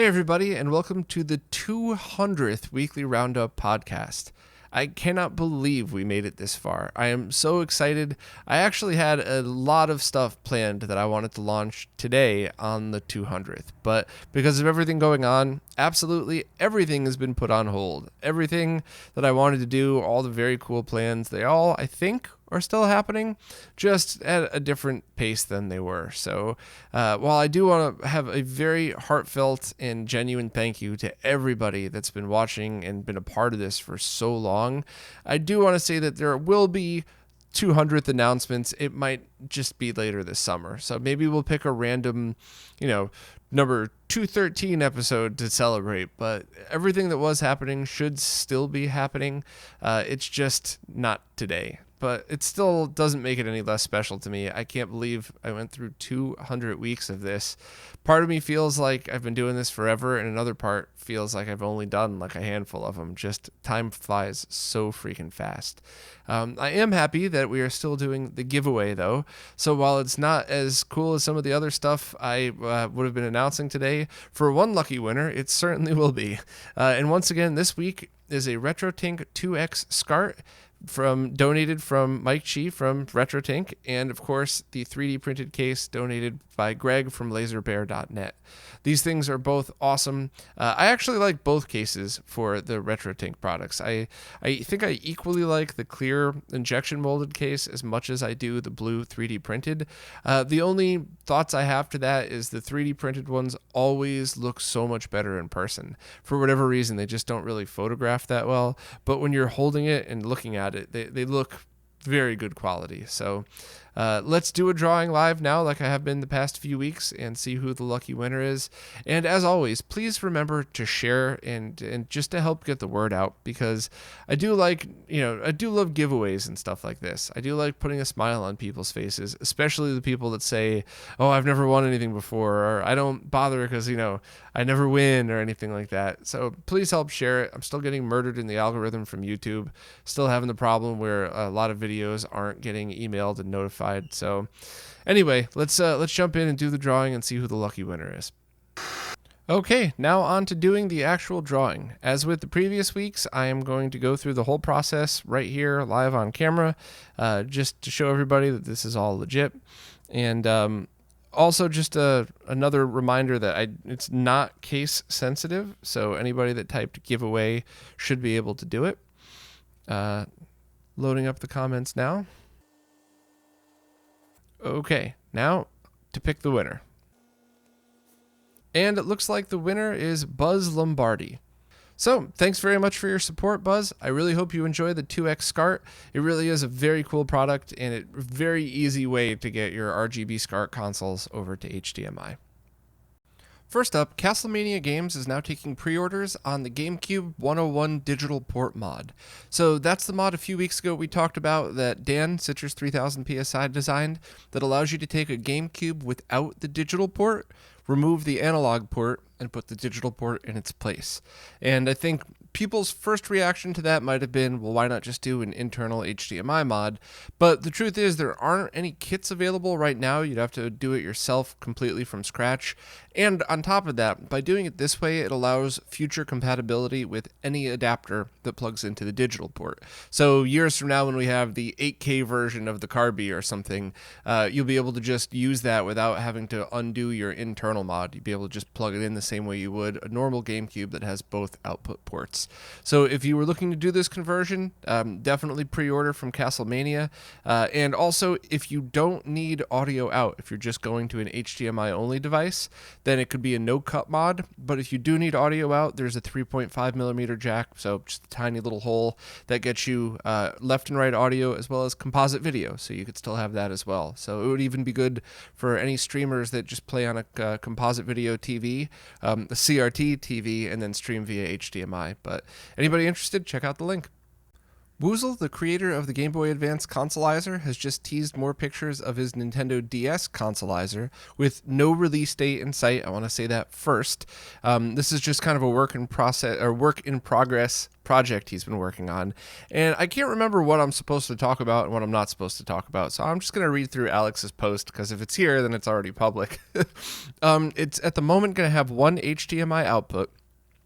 Hey everybody, and welcome to the 200th Weekly Roundup podcast. I cannot believe we made it this far. I am so excited. I actually had a lot of stuff planned that I wanted to launch today on the 200th, but because of everything going on, absolutely everything has been put on hold. Everything that I wanted to do, all the very cool plans, they all, I think, are still happening, just at a different pace than they were. So while I do want to have a very heartfelt and genuine thank you to everybody that's been watching and been a part of this for so long, I do want to say that there will be 200th announcements. It might just be later this summer. So maybe we'll pick a random, number 213 episode to celebrate, but everything that was happening should still be happening. It's just not today. But it still doesn't make it any less special to me. I can't believe I went through 200 weeks of this. Part of me feels like I've been doing this forever, and another part feels like I've only done like a handful of them. Just time flies so freaking fast. I am happy that we are still doing the giveaway, though. So while it's not as cool as some of the other stuff I would have been announcing today, for one lucky winner, it certainly will be. And once again, this week is a RetroTink 2X SCART donated from Mike Chi from RetroTink, and of course the 3D printed case donated by Greg from laserbear.net. These things are both awesome. I actually like both cases for the RetroTink products. I think I equally like the clear injection molded case as much as I do the blue 3D printed. The only thoughts I have to that is the 3D printed ones always look so much better in person. For whatever reason, they just don't really photograph that well, but when you're holding it and looking at it, they look very good quality. So let's do a drawing live now like I have been the past few weeks and see who the lucky winner is. And as always, please remember to share and just to help get the word out, because I do love giveaways and stuff like this. I do like putting a smile on people's faces, especially the people that say, oh, I've never won anything before, or I don't bother because, I never win or anything like that. So please help share it. I'm still getting murdered in the algorithm from YouTube, still having the problem where a lot of videos aren't getting emailed and notified. So anyway, let's jump in and do the drawing and see who the lucky winner is. Okay, now on to doing the actual drawing. As with the previous weeks, I am going to go through the whole process right here live on camera, just to show everybody that this is all legit. And also just another reminder that it's not case sensitive, so anybody that typed giveaway should be able to do it. Loading up the comments now. Okay, now to pick the winner. And it looks like the winner is Buzz Lombardi. So, thanks very much for your support, Buzz. I really hope you enjoy the 2X SCART. It really is a very cool product and a very easy way to get your RGB SCART consoles over to HDMI. First up, CastleMania Games is now taking pre-orders on the GameCube 101 digital port mod. So that's the mod a few weeks ago we talked about that Dan, Citrus 3000 PSI designed, that allows you to take a GameCube without the digital port, remove the analog port, and put the digital port in its place. And I think people's first reaction to that might have been, well, why not just do an internal HDMI mod? But the truth is there aren't any kits available right now. You'd have to do it yourself completely from scratch. And on top of that, by doing it this way, it allows future compatibility with any adapter that plugs into the digital port. So years from now, when we have the 8K version of the Carby or something, you'll be able to just use that without having to undo your internal mod. You'll be able to just plug it in the same way you would a normal GameCube that has both output ports. So if you were looking to do this conversion, definitely pre-order from CastleMania. And also, if you don't need audio out, if you're just going to an HDMI only device, then it could be a no-cut mod. But if you do need audio out, there's a 3.5 millimeter jack, so just a tiny little hole that gets you left and right audio as well as composite video, so you could still have that as well. So it would even be good for any streamers that just play on a composite video TV, a CRT TV, and then stream via HDMI. But anybody interested, check out the link. Woozle, the creator of the Game Boy Advance Consolizer, has just teased more pictures of his Nintendo DS Consolizer with no release date in sight. I want to say that first. This is just kind of a work in progress project he's been working on, and I can't remember what I'm supposed to talk about and what I'm not supposed to talk about, so I'm just going to read through Alex's post, because if it's here, then it's already public. It's at the moment going to have one HDMI output.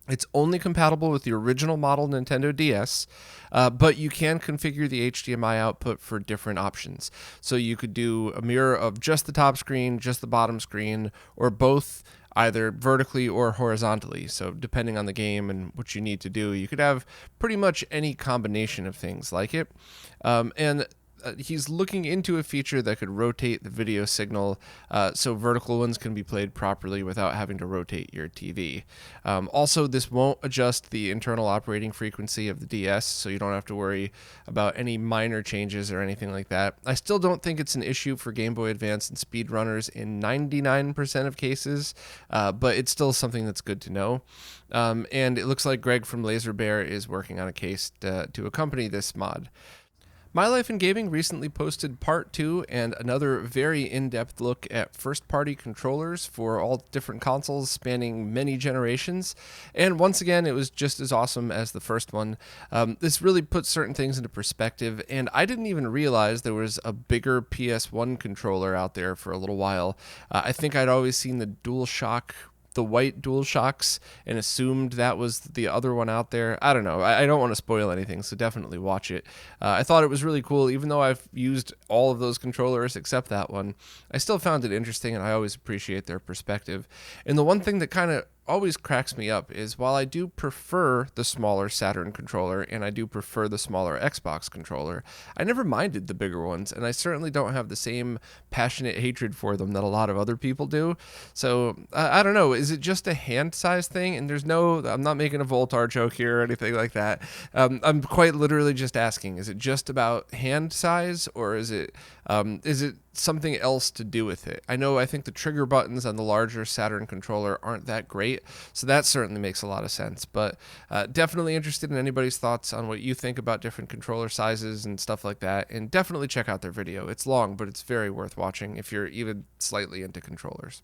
It's only compatible with the original model Nintendo DS, but you can configure the HDMI output for different options. So you could do a mirror of just the top screen, just the bottom screen, or both, either vertically or horizontally. So depending on the game and what you need to do, you could have pretty much any combination of things like it. And he's looking into a feature that could rotate the video signal, so vertical ones can be played properly without having to rotate your TV. Also, this won't adjust the internal operating frequency of the DS, so you don't have to worry about any minor changes or anything like that. I still don't think it's an issue for Game Boy Advance and speedrunners in 99% of cases, but it's still something that's good to know. And it looks like Greg from Laser Bear is working on a case to accompany this mod. My Life in Gaming recently posted part 2 and another very in-depth look at first-party controllers for all different consoles spanning many generations, and once again it was just as awesome as the first one. This really puts certain things into perspective, and I didn't even realize there was a bigger PS1 controller out there for a little while. I think I'd always seen the white DualShocks and assumed that was the other one out there. I don't know. I don't want to spoil anything, so definitely watch it. I thought it was really cool. Even though I've used all of those controllers except that one, I still found it interesting, and I always appreciate their perspective. And the one thing that kind of always cracks me up is, while I do prefer the smaller Saturn controller and I do prefer the smaller Xbox controller, I never minded the bigger ones, and I certainly don't have the same passionate hatred for them that a lot of other people do. So I don't know, is it just a hand size thing? And I'm not making a Voltar joke here or anything like that. I'm quite literally just asking, is it just about hand size, or is it something else to do with it? I think the trigger buttons on the larger Saturn controller aren't that great, so that certainly makes a lot of sense. But definitely interested in anybody's thoughts on what you think about different controller sizes and stuff like that, and definitely check out their video. It's long, but it's very worth watching if you're even slightly into controllers.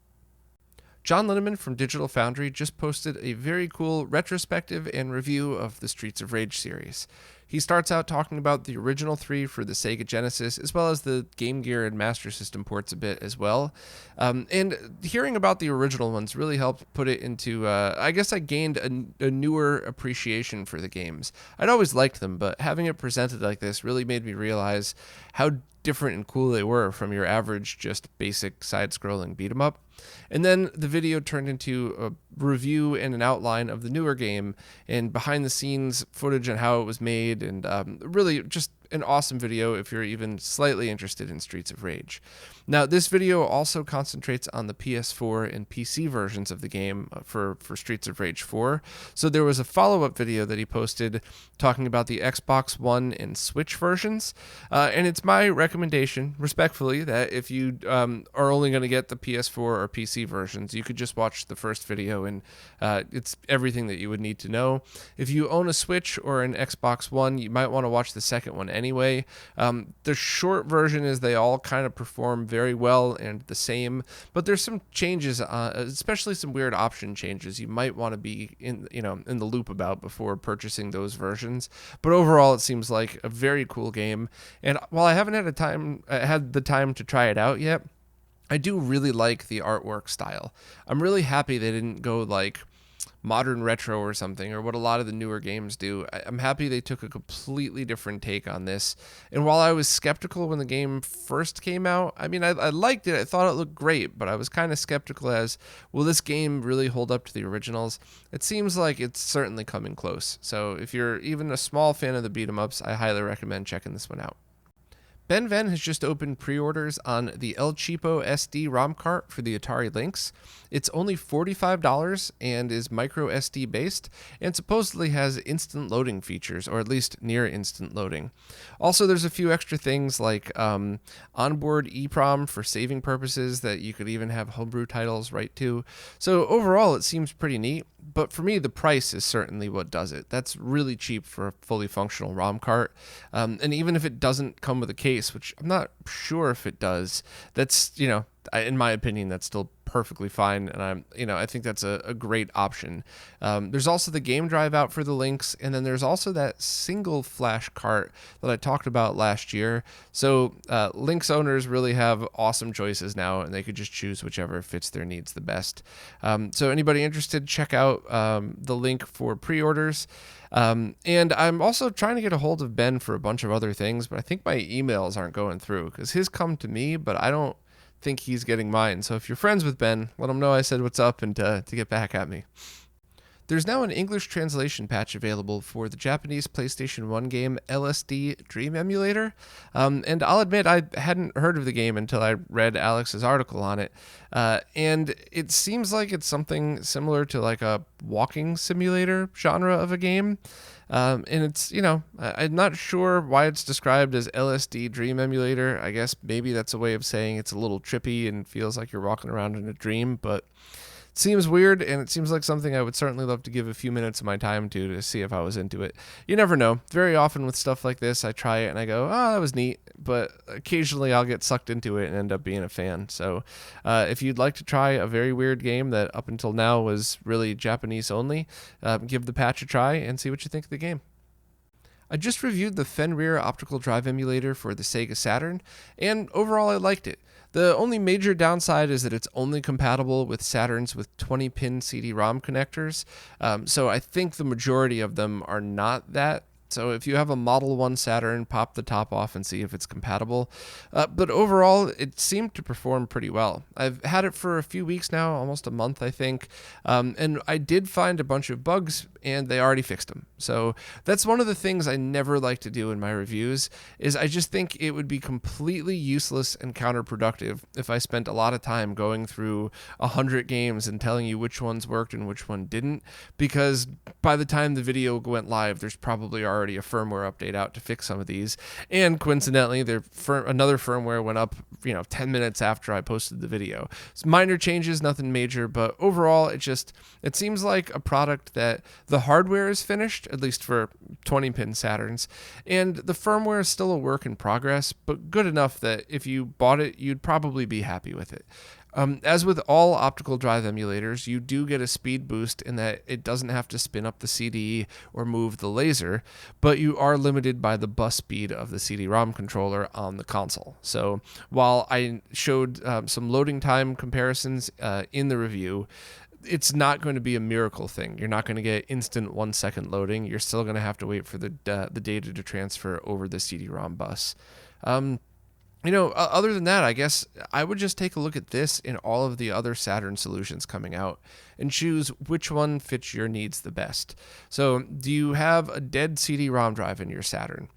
John Linneman from Digital Foundry just posted a very cool retrospective and review of the Streets of Rage series. He starts out talking about the original 3 for the Sega Genesis, as well as the Game Gear and Master System ports a bit as well. And hearing about the original ones really helped put it into, I guess I gained a newer appreciation for the games. I'd always liked them, but having it presented like this really made me realize how different and cool they were from your average, just basic side-scrolling beat-em-up. And then the video turned into a review and an outline of the newer game and behind-the-scenes footage on how it was made, and really just an awesome video if you're even slightly interested in Streets of Rage. Now, this video also concentrates on the PS4 and PC versions of the game for Streets of Rage 4. So there was a follow-up video that he posted talking about the Xbox One and Switch versions. And it's my recommendation, respectfully, that if you are only going to get the PS4 or PC versions, you could just watch the first video, and it's everything that you would need to know. If you own a Switch or an Xbox One, you might want to watch the second one anyway. The short version is they all kind of perform very well and the same, but there's some changes, especially some weird option changes you might want to be in the loop about before purchasing those versions. But overall, it seems like a very cool game, and while I haven't had the time to try it out yet, I do really like the artwork style. I'm really happy they didn't go like modern retro or something, or what a lot of the newer games do. I'm happy they took a completely different take on this. And while I was skeptical when the game first came out, I liked it. I thought it looked great, but I was kind of skeptical as, will this game really hold up to the originals? It seems like it's certainly coming close. So if you're even a small fan of the beat 'em ups, I highly recommend checking this one out. Ben Ven has just opened pre-orders on the ELCheapo SD ROM cart for the Atari Lynx. It's only $45 and is micro SD based, and supposedly has instant loading features, or at least near instant loading. Also, there's a few extra things like onboard EEPROM for saving purposes that you could even have homebrew titles write to. So overall, it seems pretty neat. But for me, the price is certainly what does it. That's really cheap for a fully functional ROM cart. And even if it doesn't come with a case, which I'm not sure if it does, that's, in my opinion, that's still perfectly fine. And I think that's a great option. There's also the game drive out for the Lynx. And then there's also that single flash cart that I talked about last year. So Lynx owners really have awesome choices now, and they could just choose whichever fits their needs the best. So anybody interested, check out the link for pre-orders. And I'm also trying to get a hold of Ben for a bunch of other things, but I think my emails aren't going through because his come to me, but I don't think he's getting mine. So if you're friends with Ben, let him know I said what's up and to get back at me. There's now an English translation patch available for the Japanese PlayStation 1 game LSD Dream Emulator. And I'll admit I hadn't heard of the game until I read Alex's article on it. And it seems like it's something similar to like a walking simulator genre of a game. And it's, I'm not sure why it's described as LSD Dream Emulator. I guess maybe that's a way of saying it's a little trippy and feels like you're walking around in a dream, but it seems weird, and it seems like something I would certainly love to give a few minutes of my time to see if I was into it. You never know. Very often with stuff like this, I try it and I go, oh, that was neat, but occasionally I'll get sucked into it and end up being a fan. So if you'd like to try a very weird game that up until now was really Japanese only, give the patch a try and see what you think of the game. I just reviewed the Fenrir optical drive emulator for the Sega Saturn, and overall I liked it. The only major downside is that it's only compatible with Saturns with 20-pin CD-ROM connectors, so I think the majority of them are not that. So if you have a Model 1 Saturn, pop the top off and see if it's compatible. But overall, it seemed to perform pretty well. I've had it for a few weeks now, almost a month, I think. And I did find a bunch of bugs, and they already fixed them. So that's one of the things I never like to do in my reviews, is I just think it would be completely useless and counterproductive if I spent a lot of time going through 100 games and telling you which ones worked and which one didn't, because by the time the video went live, there's probably already a firmware update out to fix some of these. And coincidentally, another firmware went up, 10 minutes after I posted the video. It's minor changes, nothing major, but overall, it seems like a product that the hardware is finished, at least for 20-pin Saturns, and the firmware is still a work in progress, but good enough that if you bought it, you'd probably be happy with it. As with all optical drive emulators, you do get a speed boost in that it doesn't have to spin up the CD or move the laser, but you are limited by the bus speed of the CD-ROM controller on the console. So while I showed some loading time comparisons in the review, it's not going to be a miracle thing. You're not going to get instant 1-second loading. You're still going to have to wait for the data to transfer over the CD-ROM bus. Other than that, I guess I would just take a look at this and all of the other Saturn solutions coming out and choose which one fits your needs the best. So, do you have a dead CD-ROM drive in your Saturn?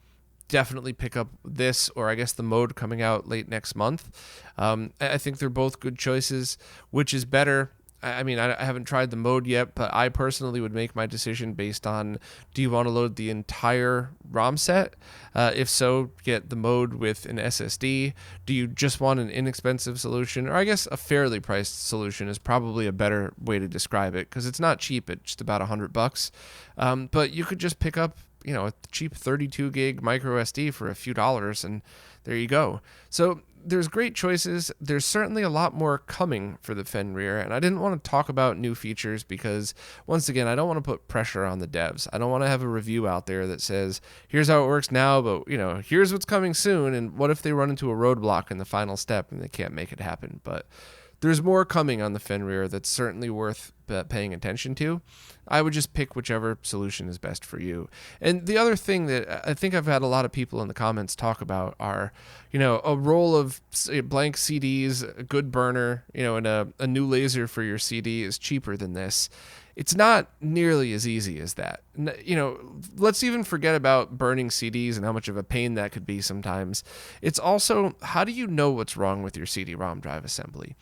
Definitely pick up this, or I guess the mode coming out late next month. I think they're both good choices. Which is better? I mean, I haven't tried the mode yet, but I personally would make my decision based on, do you want to load the entire ROM set? If so, get the mode with an SSD. Do you just want an inexpensive solution? Or I guess a fairly priced solution is probably a better way to describe it, because it's not cheap at just about $100. But you could just pick up a cheap 32 gig micro SD for a few dollars, and there you go. So there's great choices. There's certainly a lot more coming for the Fenrir, and I didn't want to talk about new features because, once again, I don't want to put pressure on the devs. I don't want to have a review out there that says, here's how it works now, but, here's what's coming soon, and what if they run into a roadblock in the final step and they can't make it happen? But there's more coming on the Fenrir that's certainly worth paying attention to. I would just pick whichever solution is best for you. And the other thing that I think I've had a lot of people in the comments talk about are, a roll of blank CDs, a good burner, and a new laser for your CD is cheaper than this. It's not nearly as easy as that. Let's even forget about burning CDs and how much of a pain that could be sometimes. It's also, how do you know what's wrong with your CD-ROM drive assembly?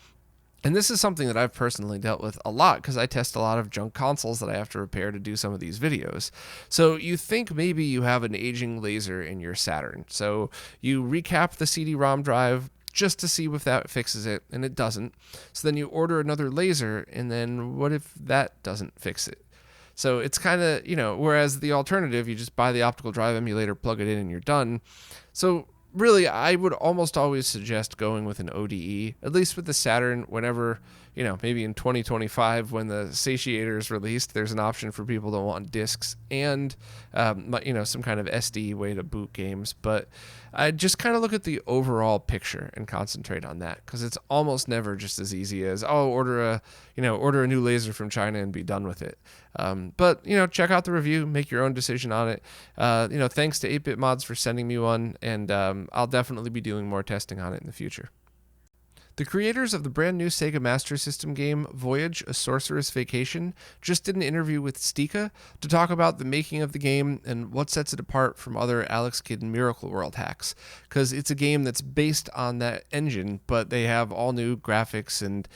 And this is something that I've personally dealt with a lot because I test a lot of junk consoles that I have to repair to do some of these videos. So you think maybe you have an aging laser in your Saturn. So you recap the CD-ROM drive just to see if that fixes it, and it doesn't. So then you order another laser, and then what if that doesn't fix it? So it's kind of, whereas the alternative, you just buy the optical drive emulator, plug it in, and you're done. So really, I would almost always suggest going with an ODE, at least with the Saturn, whenever, maybe in 2025 when the Satiator is released, there's an option for people that want discs and, some kind of SD way to boot games. But I just kind of look at the overall picture and concentrate on that, because it's almost never just as easy as, order a new laser from China and be done with it. But check out the review, make your own decision on it. Thanks to 8-Bit Mods for sending me one, and I'll definitely be doing more testing on it in the future. The creators of the brand new Sega Master System game Voyage: A Sorcerer's Vacation just did an interview with Stika to talk about the making of the game and what sets it apart from other Alex Kidd and Miracle World hacks, because it's a game that's based on that engine, but they have all new graphics and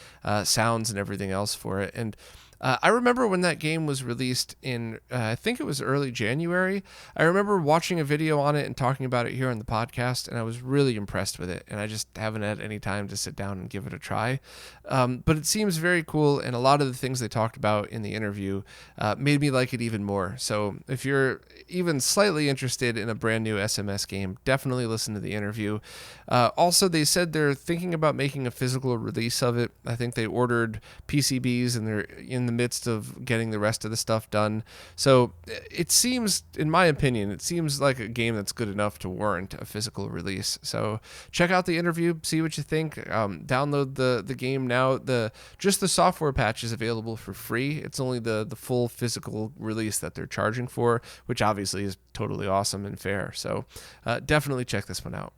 sounds and everything else for it. And I remember when that game was released in, I think it was early January. I remember watching a video on it and talking about it here on the podcast, and I was really impressed with it, and I just haven't had any time to sit down and give it a try. But it seems very cool, and a lot of the things they talked about in the interview made me like it even more. So if you're even slightly interested in a brand new SMS game, definitely listen to the interview. Also, they said they're thinking about making a physical release of it. I think they ordered PCBs, and they're in the midst of getting the rest of the stuff done. So it seems, in my opinion, it seems like a game that's good enough to warrant a physical release. So check out the interview, see what you think. Download the game now. Just the software patch is available for free. It's only the full physical release that they're charging for, which obviously is totally awesome and fair. So definitely check this one out.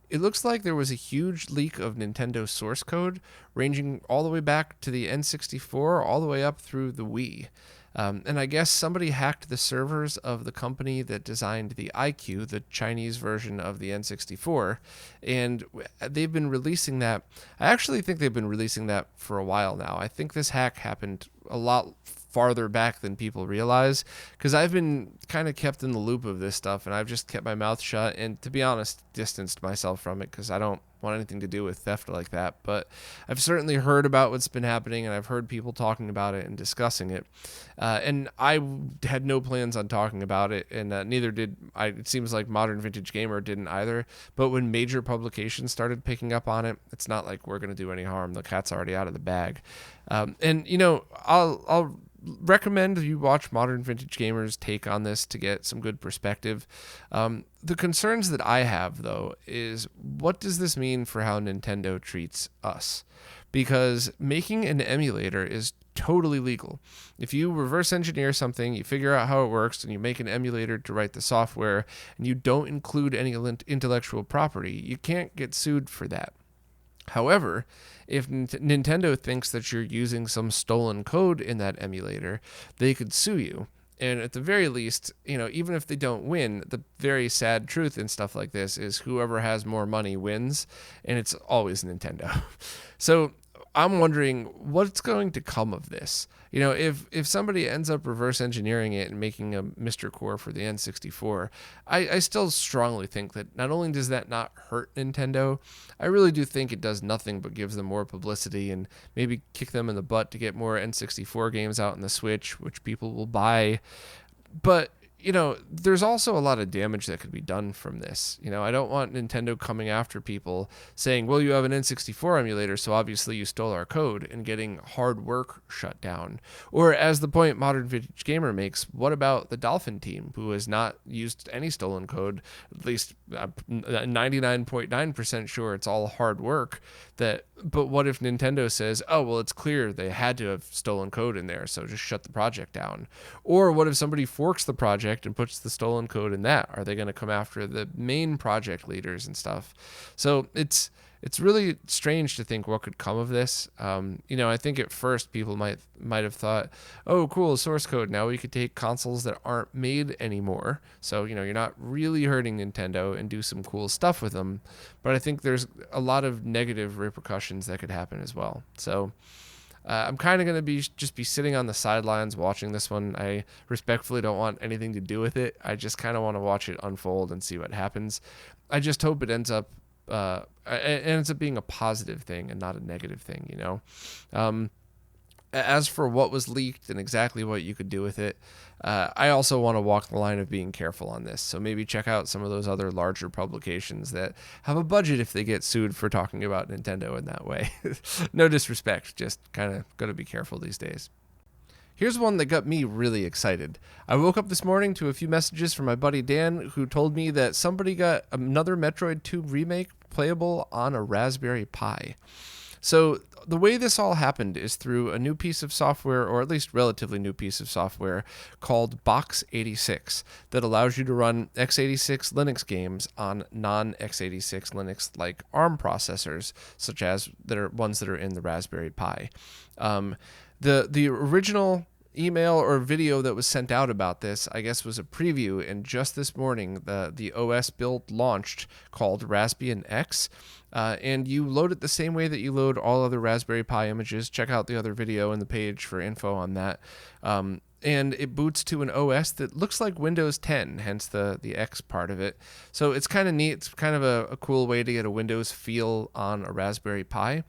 It looks like there was a huge leak of Nintendo source code ranging all the way back to the N64 all the way up through the Wii. And I guess somebody hacked the servers of the company that designed the iQue, the Chinese version of the N64, and they've been releasing that. I actually think they've been releasing that for a while now. I think this hack happened a lot farther back than people realize, because I've been kind of kept in the loop of this stuff, and I've just kept my mouth shut and, to be honest, distanced myself from it because I don't want anything to do with theft like that. But I've certainly heard about what's been happening, and I've heard people talking about it and discussing it, and I had no plans on talking about it, and neither did I. It seems like Modern Vintage Gamer didn't either. But when major publications started picking up on it, it's not like we're going to do any harm. The cat's already out of the bag. And I'll recommend you watch Modern Vintage Gamer's take on this to get some good perspective. The concerns that I have, though, is what does this mean for how Nintendo treats us? Because making an emulator is totally legal. If you reverse engineer something, you figure out how it works, and you make an emulator to write the software, and you don't include any intellectual property, you can't get sued for that. However, if Nintendo thinks that you're using some stolen code in that emulator, they could sue you. And at the very least, even if they don't win, the very sad truth in stuff like this is whoever has more money wins, and it's always Nintendo. So I'm wondering what's going to come of this. If somebody ends up reverse engineering it and making a Mr. Core for the N64, I still strongly think that not only does that not hurt Nintendo, I really do think it does nothing but gives them more publicity and maybe kick them in the butt to get more N64 games out on the Switch, which people will buy. But there's also a lot of damage that could be done from this. I don't want Nintendo coming after people saying, well, you have an N64 emulator, so obviously you stole our code, and getting hard work shut down. Or as the point Modern Vintage Gamer makes, what about the Dolphin team, who has not used any stolen code, at least 99.9% sure it's all hard work. But what if Nintendo says, oh, well, it's clear they had to have stolen code in there, so just shut the project down? Or what if somebody forks the project and puts the stolen code in that? Are they going to come after the main project leaders and stuff? So it's it's really strange to think what could come of this. I think at first people might have thought, oh, cool, source code. Now we could take consoles that aren't made anymore. So, you're not really hurting Nintendo and do some cool stuff with them. But I think there's a lot of negative repercussions that could happen as well. So I'm kind of going to be sitting on the sidelines watching this one. I respectfully don't want anything to do with it. I just kind of want to watch it unfold and see what happens. I just hope it ends up being a positive thing and not a negative thing, As for what was leaked and exactly what you could do with it, I also want to walk the line of being careful on this. So maybe check out some of those other larger publications that have a budget if they get sued for talking about Nintendo in that way. No disrespect, just kind of got to be careful these days. Here's one that got me really excited. I woke up this morning to a few messages from my buddy Dan, who told me that somebody got another Metroid 2 remake playable on a Raspberry Pi. So the way this all happened is through a new piece of software, or at least relatively new piece of software, called Box86 that allows you to run x86 Linux games on non-x86 Linux like ARM processors, such as ones that are in the Raspberry Pi. The original email or video that was sent out about this, I guess, was a preview, and just this morning the OS build launched called Raspbian X, and you load it the same way that you load all other Raspberry Pi images. Check out the other video in the page for info on that. And it boots to an OS that looks like Windows 10, hence the X part of it. So it's kind of neat. It's kind of a cool way to get a Windows feel on a Raspberry Pi.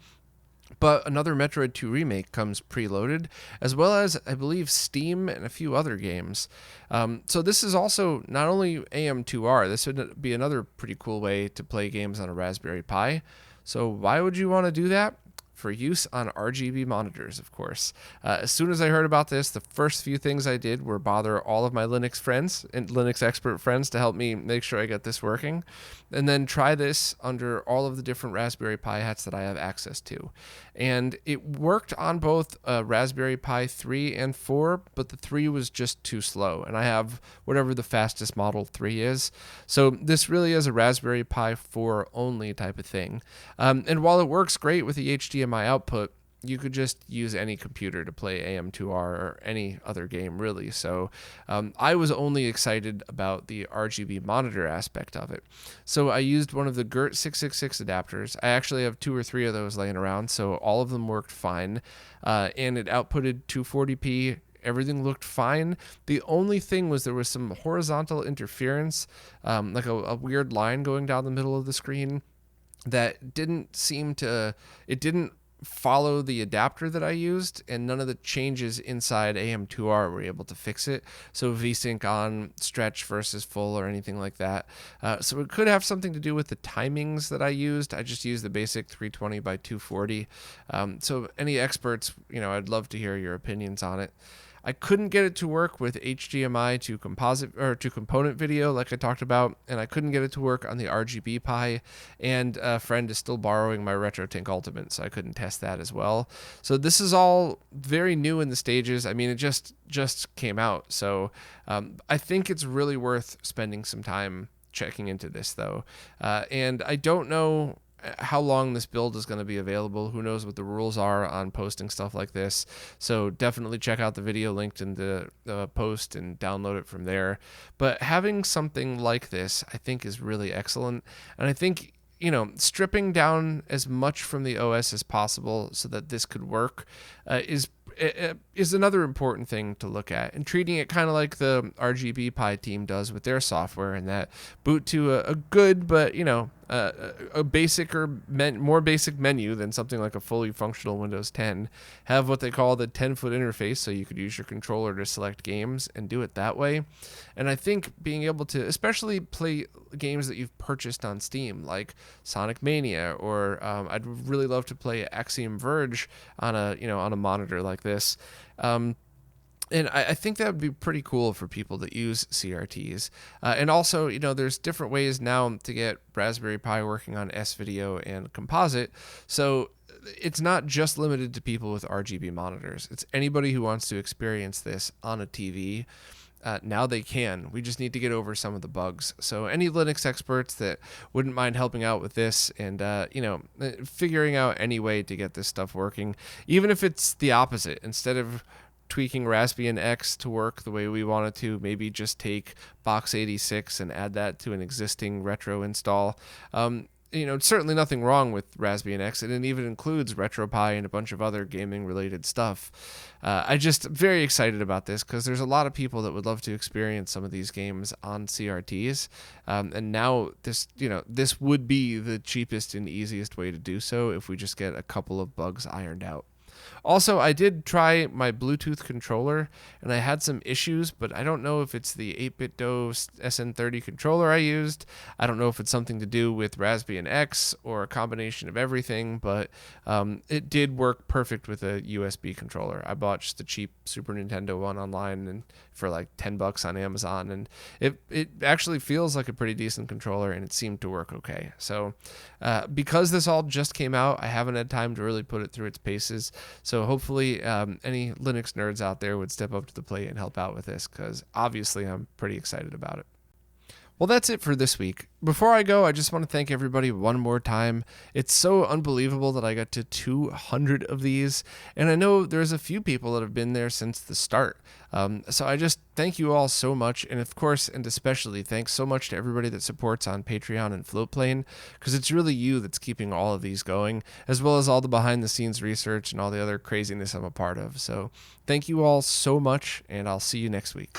But another Metroid 2 remake comes preloaded, as well as, I believe, Steam and a few other games. So this is also not only AM2R, this would be another pretty cool way to play games on a Raspberry Pi. So why would you want to do that? For use on RGB monitors, of course. As soon as I heard about this, the first few things I did were bother all of my Linux friends and Linux expert friends to help me make sure I get this working, and then try this under all of the different Raspberry Pi hats that I have access to. And it worked on both Raspberry Pi 3 and 4, but the 3 was just too slow, and I have whatever the fastest Model 3 is. So this really is a Raspberry Pi 4 only type of thing. And while it works great with the HDMI output, you could just use any computer to play AM2R or any other game, really. So I was only excited about the RGB monitor aspect of it. So I used one of the GERT 666 adapters. I actually have 2 or 3 of those laying around, so all of them worked fine. And it outputted 240p. Everything looked fine. The only thing was there was some horizontal interference, like a weird line going down the middle of the screen that didn't follow the adapter that I used, and none of the changes inside AM2R were able to fix it. So VSync on, stretch versus full, or anything like that. So it could have something to do with the timings that I used. I just used the basic 320 by 240. So any experts, I'd love to hear your opinions on it. I couldn't get it to work with HDMI to component video like I talked about, and I couldn't get it to work on the RGB Pi, and a friend is still borrowing my RetroTink Ultimate, so I couldn't test that as well. So this is all very new in the stages. I mean, it just came out, so I think it's really worth spending some time checking into this, though. And I don't know how long this build is going to be available. Who knows what the rules are on posting stuff like this. So definitely check out the video linked in the post and download it from there. But having something like this, I think, is really excellent. And I think, stripping down as much from the OS as possible so that this could work is another important thing to look at, and treating it kind of like the RGB Pi team does with their software, and that boot to a good but a basic or more basic menu than something like a fully functional Windows 10, have what they call the 10-foot interface, so you could use your controller to select games and do it that way. And I think being able to especially play games that you've purchased on Steam, like Sonic Mania, or I'd really love to play Axiom Verge on a monitor like this. And I think that would be pretty cool for people that use CRTs. And also, there's different ways now to get Raspberry Pi working on S-Video and Composite. So it's not just limited to people with RGB monitors. It's anybody who wants to experience this on a TV. now they can. We just need to get over some of the bugs. So any Linux experts that wouldn't mind helping out with this and, figuring out any way to get this stuff working, even if it's the opposite, instead of tweaking Raspbian X to work the way we want it to, maybe just take Box86 and add that to an existing retro install. Certainly nothing wrong with Raspbian X, and it even includes RetroPie and a bunch of other gaming-related stuff. I just very excited about this because there's a lot of people that would love to experience some of these games on CRTs, and now this would be the cheapest and easiest way to do so if we just get a couple of bugs ironed out. Also, I did try my Bluetooth controller, and I had some issues, but I don't know if it's the 8BitDo SN30 controller I used. I don't know if it's something to do with Raspbian X or a combination of everything, but it did work perfect with a USB controller. I bought just the cheap Super Nintendo one online and for like $10 on Amazon, and it actually feels like a pretty decent controller, and it seemed to work okay. So because this all just came out, I haven't had time to really put it through its paces. So hopefully any Linux nerds out there would step up to the plate and help out with this, because obviously I'm pretty excited about it. Well, that's it for this week. Before I go, I just want to thank everybody one more time. It's so unbelievable that I got to 200 of these, and I know there's a few people that have been there since the start. So I just thank you all so much, and of course, and especially, thanks so much to everybody that supports on Patreon and Floatplane, because it's really you that's keeping all of these going, as well as all the behind-the-scenes research and all the other craziness I'm a part of. So thank you all so much, and I'll see you next week.